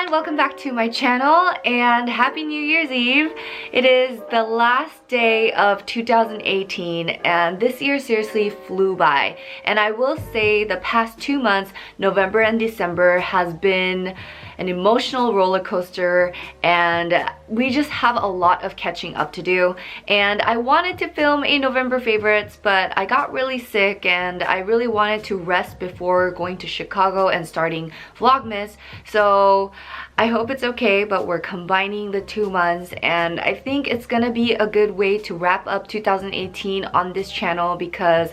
everyone, welcome back to my channel and happy New Year's Eve. It is the last day of 2018 and this year seriously flew by, and I will say the past 2 months, November and December, has been an emotional roller coaster and we just have a lot of catching up to do. And I wanted to film a November favorites, but I got really sick and I really wanted to rest before going to Chicago and starting Vlogmas. So I hope it's okay, but we're combining the 2 months and I think it's gonna be a good way to wrap up 2018 on this channel because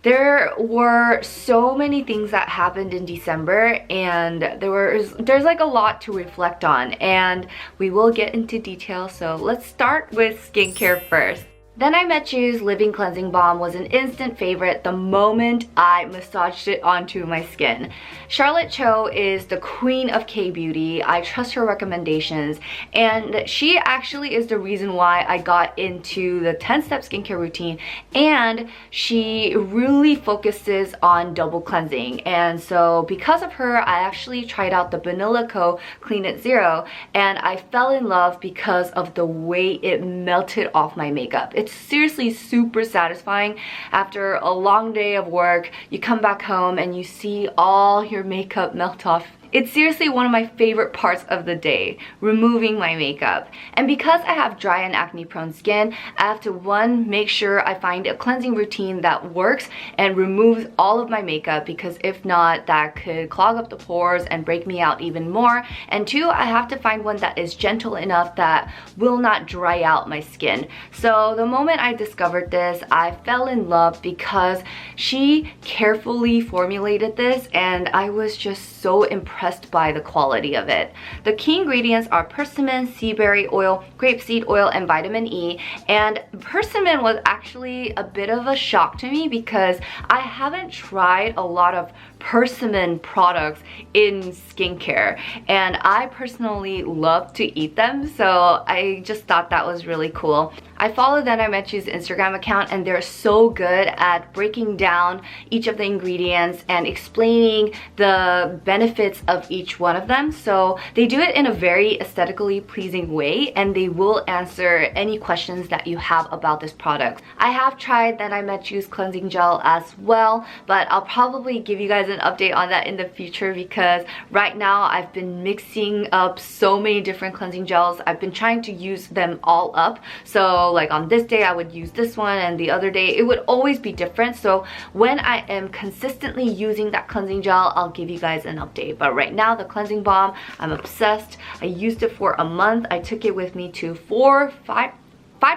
there were so many things that happened in December and there's like a lot to reflect on, and we will get into detail. So let's start with skincare first. Then I Met You's Living Cleansing Balm was an instant favorite the moment I massaged it onto my skin. Charlotte Cho is the queen of K-beauty. I trust her recommendations, and she actually is the reason why I got into the 10-step skincare routine, and she really focuses on double cleansing. And so because of her, I actually tried out the Vanilla Co. Clean It Zero and I fell in love because of the way it melted off my makeup. It's seriously super satisfying. After a long day of work, you come back home and you see all your makeup melt off. It's seriously one of my favorite parts of the day, removing my makeup. And because I have dry and acne prone skin, I have to, one, make sure I find a cleansing routine that works and removes all of my makeup, because if not, that could clog up the pores and break me out even more. And two, I have to find one that is gentle enough that will not dry out my skin. So the moment I discovered this, I fell in love because she carefully formulated this and I was just so impressed by the quality of it. The key ingredients are persimmon, sea berry oil, grapeseed oil, and vitamin E. And persimmon was actually a bit of a shock to me because I haven't tried a lot of persimmon products in skincare, and I personally love to eat them, so I just thought that was really cool. I follow Then I Met You's Instagram account and they're so good at breaking down each of the ingredients and explaining the benefits of each one of them. So they do it in a very aesthetically pleasing way and they will answer any questions that you have about this product. I have tried Then I Met You's cleansing gel as well, but I'll probably give you guys an update on that in the future because right now I've been mixing up so many different cleansing gels. I've been trying to use them all up. So like on this day I would use this one and the other day it would always be different. So when I am consistently using that cleansing gel, I'll give you guys an update. But right now the cleansing balm, I'm obsessed. I used it for a month. I took it with me to five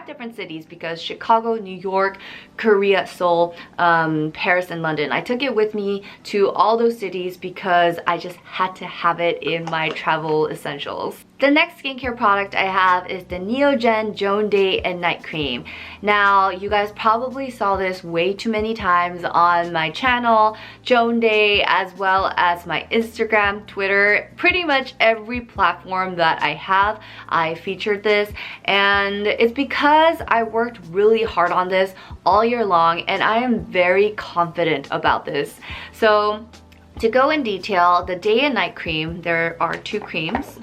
different cities because Chicago, New York, Korea, Seoul, Paris, and London. I took it with me to all those cities because I just had to have it in my travel essentials. The next skincare product I have is the Neogen Joan Day and Night Cream. Now, you guys probably saw this way too many times on my channel, Joan Day, as well as my Instagram, Twitter, pretty much every platform that I have, I featured this. And it's because I worked really hard on this all year long and I am very confident about this. So, to go in detail, the Day and Night Cream, there are 2 creams.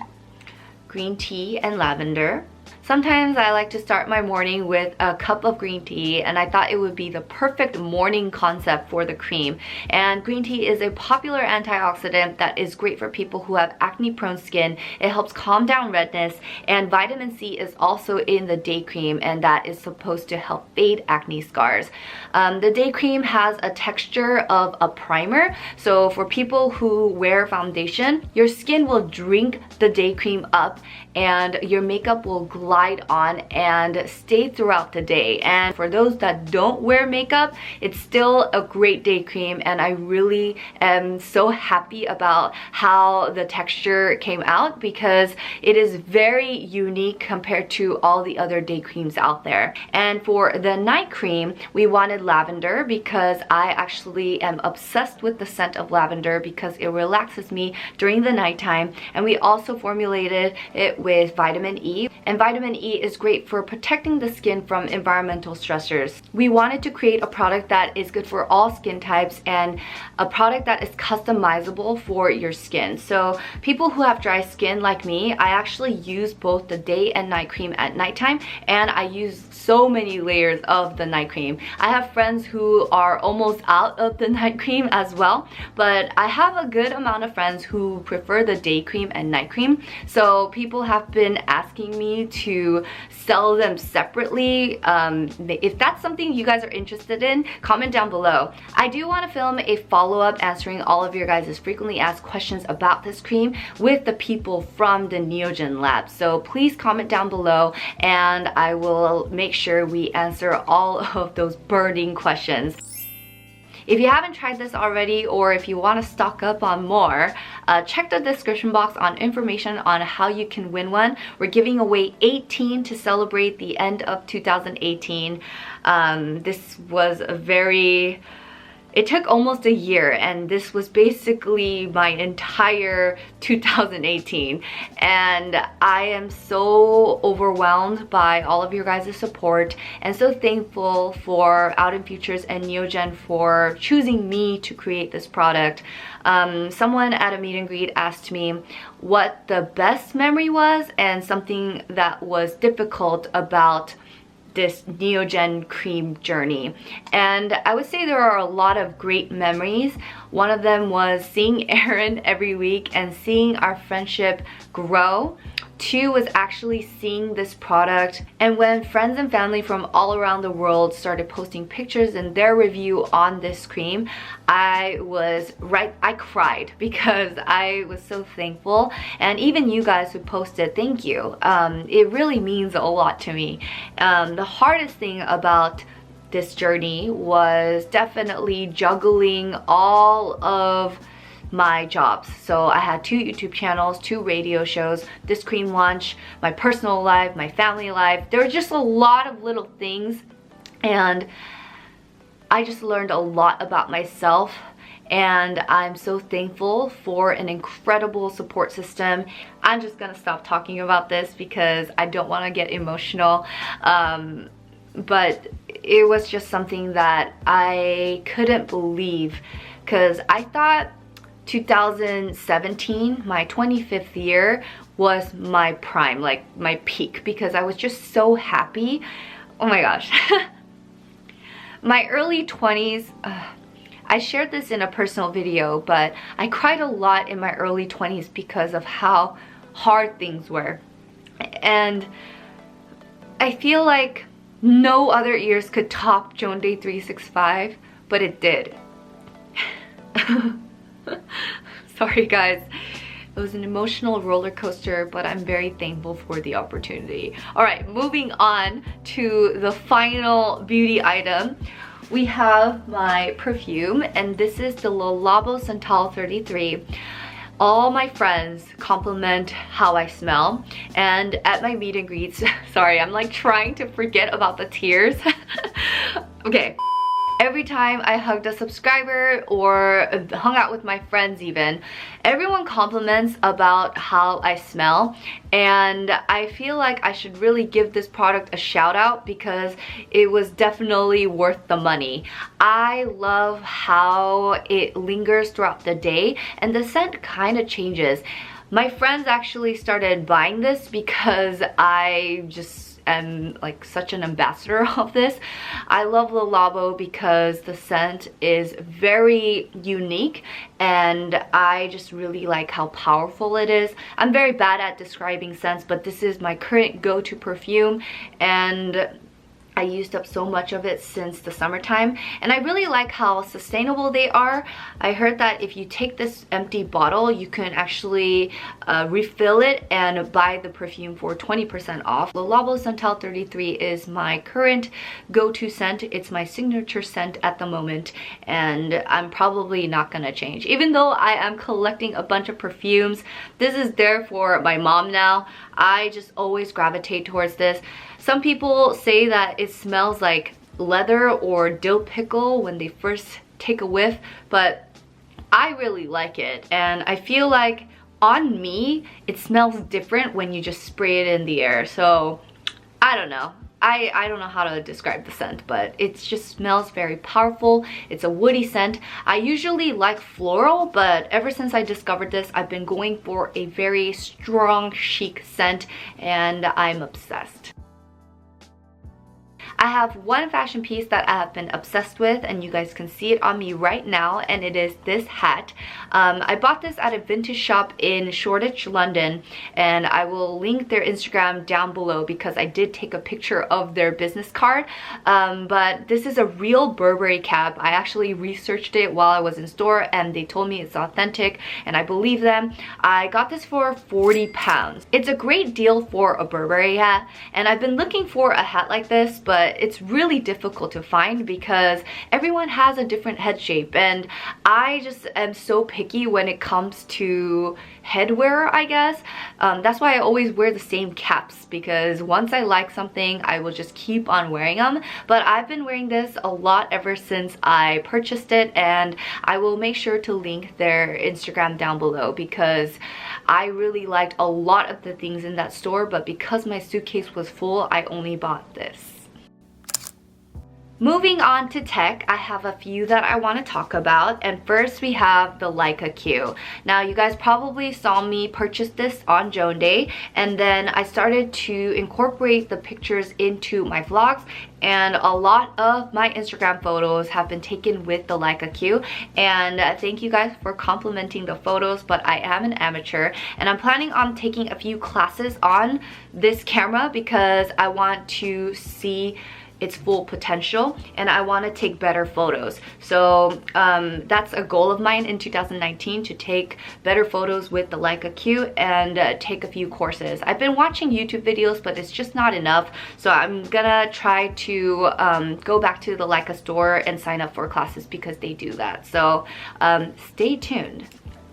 Green tea and lavender. Sometimes I like to start my morning with a cup of green tea, and I thought it would be the perfect morning concept for the cream. And green tea is a popular antioxidant that is great for people who have acne prone skin. It helps calm down redness, and vitamin C is also in the day cream, and that is supposed to help fade acne scars. The day cream has a texture of a primer, so for people who wear foundation, your skin will drink the day cream up and your makeup will glide on and stay throughout the day. And for those that don't wear makeup, it's still a great day cream, and I really am so happy about how the texture came out because it is very unique compared to all the other day creams out there. And for the night cream, we wanted lavender because I actually am obsessed with the scent of lavender because it relaxes me during the nighttime. And we also formulated it with vitamin E, and vitamin vitamin E is great for protecting the skin from environmental stressors. We wanted to create a product that is good for all skin types and a product that is customizable for your skin. So people who have dry skin like me, I actually use both the day and night cream at nighttime, and I use so many layers of the night cream. I have friends who are almost out of the night cream as well, but I have a good amount of friends who prefer the day cream and night cream. So people have been asking me to sell them separately. If that's something you guys are interested in, comment down below. I do want to film a follow-up answering all of your guys' frequently asked questions about this cream with the people from the Neogen lab. So please comment down below and I will make sure we answer all of those burning questions. If you haven't tried this already, or if you want to stock up on more, check the description box on information on how you can win one. We're giving away 18 to celebrate the end of 2018. This was a very... It took almost a year, and this was basically my entire 2018, and I am so overwhelmed by all of your guys' support and so thankful for Out in Futures and Neogen for choosing me to create this product. Someone at a meet and greet asked me what the best memory was and something that was difficult about this Neogen cream journey, and I would say there are a lot of great memories. One of them was seeing Aaron every week and seeing our friendship grow. Two was actually seeing this product, and when friends and family from all around the world started posting pictures and their review on this cream, I cried because I was so thankful. And even you guys who posted, thank you. It really means a lot to me. The hardest thing about this journey was definitely juggling all of my jobs. So I had 2 YouTube channels, 2 radio shows, this cream launch, my personal life, my family life. There were just a lot of little things, and I just learned a lot about myself, and I'm so thankful for an incredible support system. I'm just gonna stop talking about this because I don't want to get emotional, but it was just something that I couldn't believe, because I thought 2017, my 25th year, was my prime, like my peak, because I was just so happy. Oh my gosh. My early 20s, I shared this in a personal video, but I cried a lot in my early 20s because of how hard things were. And I feel like no other years could top Joan Day 365, but it did. Sorry guys, it was an emotional roller coaster, but I'm very thankful for the opportunity. Alright, moving on to the final beauty item. We have my perfume, and this is the Le Labo Santal 33. All my friends compliment how I smell, and at my meet and greets, sorry, I'm like trying to forget about the tears. Okay. Every time I hugged a subscriber or hung out with my friends even, everyone compliments about how I smell, and I feel like I should really give this product a shout out because it was definitely worth the money. I love how it lingers throughout the day and the scent kind of changes. My friends actually started buying this because I just am like such an ambassador of this. I love Le Labo because the scent is very unique, and I just really like how powerful it is. I'm very bad at describing scents, but this is my current go-to perfume, and I used up so much of it since the summertime, and I really like how sustainable they are. I heard that if you take this empty bottle, you can actually refill it and buy the perfume for 20% off. Le Labo Santal 33 is my current go-to scent. It's my signature scent at the moment, and I'm probably not gonna change. Even though I am collecting a bunch of perfumes, this is there for my mom now. I just always gravitate towards this. Some people say that it smells like leather or dill pickle when they first take a whiff, but I really like it, and I feel like on me it smells different when you just spray it in the air. So I don't know. I don't know how to describe the scent, but it just smells very powerful. It's a woody scent. I usually like floral, but ever since I discovered this, I've been going for a very strong, chic scent, and I'm obsessed. I have one fashion piece that I have been obsessed with, and you guys can see it on me right now, and it is this hat. I bought this at a vintage shop in Shoreditch, London, and I will link their Instagram down below because I did take a picture of their business card. But this is a real Burberry cap. I actually researched it while I was in store, and they told me it's authentic, and I believe them. I got this for £40. It's a great deal for a Burberry hat, and I've been looking for a hat like this, but it's really difficult to find because everyone has a different head shape, and I just am so picky when it comes to headwear, I guess. That's why I always wear the same caps, because once I like something, I will just keep on wearing them. But I've been wearing this a lot ever since I purchased it, and I will make sure to link their Instagram down below because I really liked a lot of the things in that store, but because my suitcase was full, I only bought this. Moving on to tech, I have a few that I want to talk about, and first we have the Leica Q. Now you guys probably saw me purchase this on Joan Day, and then I started to incorporate the pictures into my vlogs, and a lot of my Instagram photos have been taken with the Leica Q, and thank you guys for complimenting the photos, but I am an amateur and I'm planning on taking a few classes on this camera because I want to see its full potential and I want to take better photos. So that's a goal of mine in 2019, to take better photos with the Leica Q and take a few courses. I've been watching YouTube videos, but it's just not enough, so I'm gonna try to go back to the Leica store and sign up for classes because they do that. So stay tuned.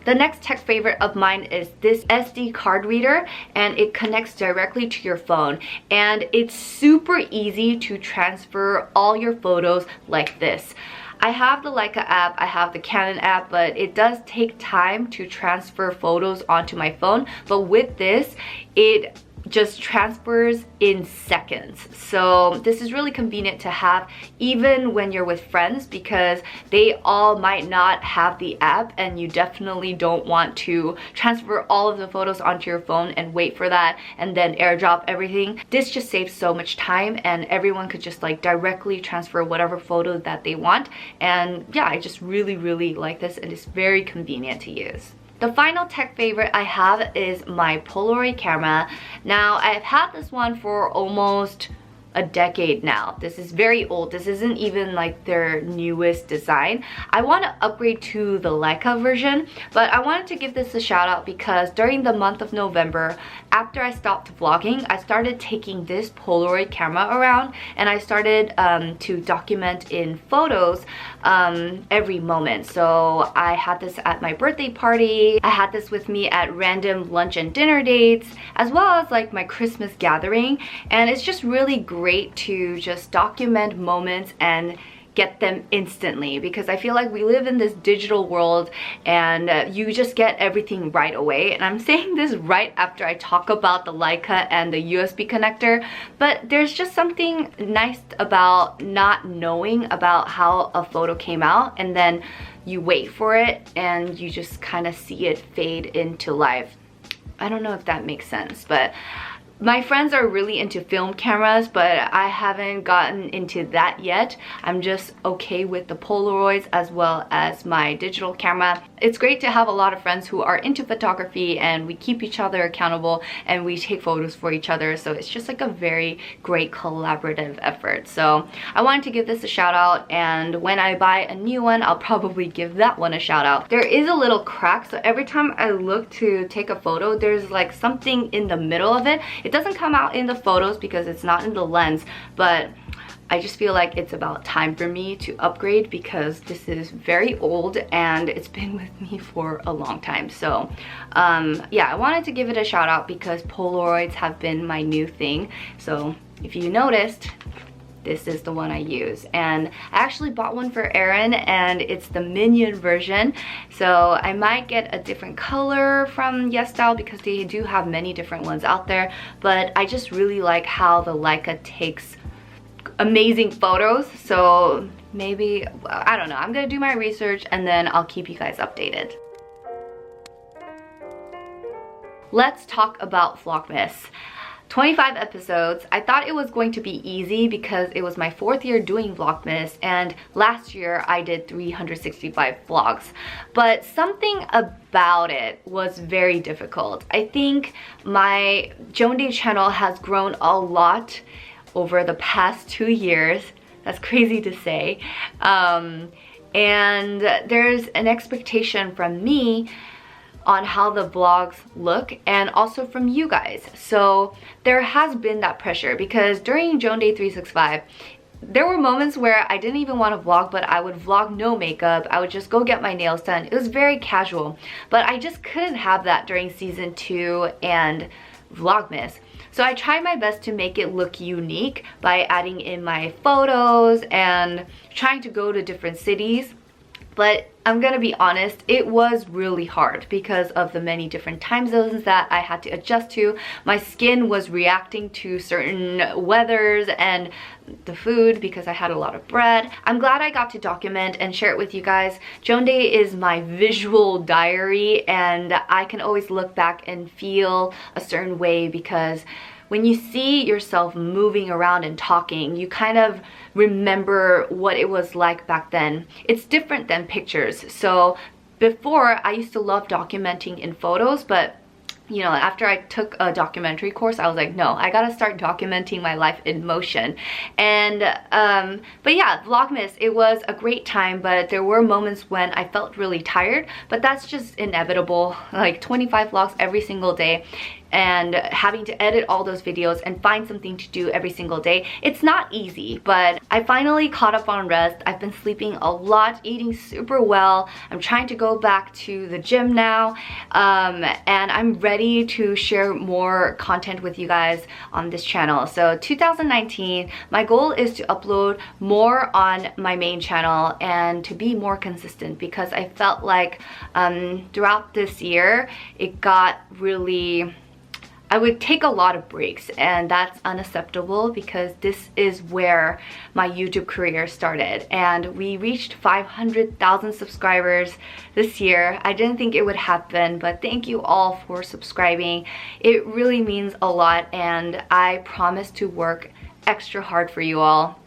The next tech favorite of mine is this SD card reader, and it connects directly to your phone, and it's super easy to transfer all your photos like this. I have the Leica app, I have the Canon app, but it does take time to transfer photos onto my phone, but with this, it just transfers in seconds. So this is really convenient to have even when you're with friends, because they all might not have the app and you definitely don't want to transfer all of the photos onto your phone and wait for that and then airdrop everything. This just saves so much time, and everyone could just like directly transfer whatever photo that they want. And yeah, I just really like this, and it's very convenient to use. The final tech favorite I have is my Polaroid camera. Now, I've had this one for almost a decade now. This is very old. This isn't even like their newest design. I want to upgrade to the Leica version, but I wanted to give this a shout out because during the month of November, after I stopped vlogging, I started taking this Polaroid camera around, and I started to document in photos every moment. So I had this at my birthday party, I had this with me at random lunch and dinner dates, as well as like my Christmas gathering, and it's just really great to just document moments and get them instantly, because I feel like we live in this digital world and you just get everything right away. And I'm saying this right after I talk about the Leica and the USB connector, but there's just something nice about not knowing about how a photo came out, and then you wait for it and you just kind of see it fade into life. I don't know if that makes sense, but my friends are really into film cameras, but I haven't gotten into that yet. I'm just okay with the Polaroids as well as my digital camera. It's great to have a lot of friends who are into photography, and we keep each other accountable and we take photos for each other, so it's just like a very great collaborative effort. So I wanted to give this a shout out, and when I buy a new one, I'll probably give that one a shout out. There is a little crack, so every time I look to take a photo, there's like something in the middle of it. It doesn't come out in the photos because it's not in the lens, but I just feel like it's about time for me to upgrade because this is very old and it's been with me for a long time. So yeah, I wanted to give it a shout out because Polaroids have been my new thing. So if you noticed, this is the one I use. And I actually bought one for Aaron, and it's the minion version. So I might get a different color from YesStyle because they do have many different ones out there. But I just really like how the Leica takes amazing photos. So maybe, I don't know, I'm gonna do my research and then I'll keep you guys updated. Let's talk about Vlogmas. 25 episodes. I thought it was going to be easy because it was my 4th year doing Vlogmas, and last year I did 365 vlogs. But something about it was very difficult. I think my Joan Day channel has grown a lot over the past 2 years. That's crazy to say. And there's an expectation from me on how the vlogs look, and also from you guys. So there has been that pressure because during Joan Day 365, there were moments where I didn't even want to vlog, but I would vlog no makeup. I would just go get my nails done. It was very casual, but I just couldn't have that during season 2 and Vlogmas. So I tried my best to make it look unique by adding in my photos and trying to go to different cities. But I'm gonna be honest, it was really hard because of the many different time zones that I had to adjust to. My skin was reacting to certain weathers and the food because I had a lot of bread. I'm glad I got to document and share it with you guys. Joan Day is my visual diary, and I can always look back and feel a certain way because when you see yourself moving around and talking, you kind of remember what it was like back then. It's different than pictures. So before, I used to love documenting in photos, but you know, after I took a documentary course, I was like, no, I gotta start documenting my life in motion. And but yeah, Vlogmas, it was a great time, but there were moments when I felt really tired, but that's just inevitable. Like 25 vlogs every single day, and having to edit all those videos and find something to do every single day. It's not easy, but I finally caught up on rest. I've been sleeping a lot, eating super well. I'm trying to go back to the gym now, and I'm ready to share more content with you guys on this channel. So 2019, my goal is to upload more on my main channel and to be more consistent, because I felt like throughout this year, it got really, I would take a lot of breaks, and that's unacceptable because this is where my YouTube career started, and we reached 500,000 subscribers this year. I didn't think it would happen, but thank you all for subscribing. It really means a lot, and I promise to work extra hard for you all.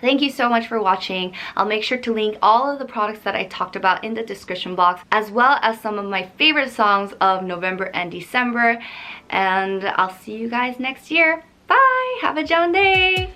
Thank you so much for watching. I'll make sure to link all of the products that I talked about in the description box, as well as some of my favorite songs of November and December. And I'll see you guys next year. Bye! Have a Joan Day!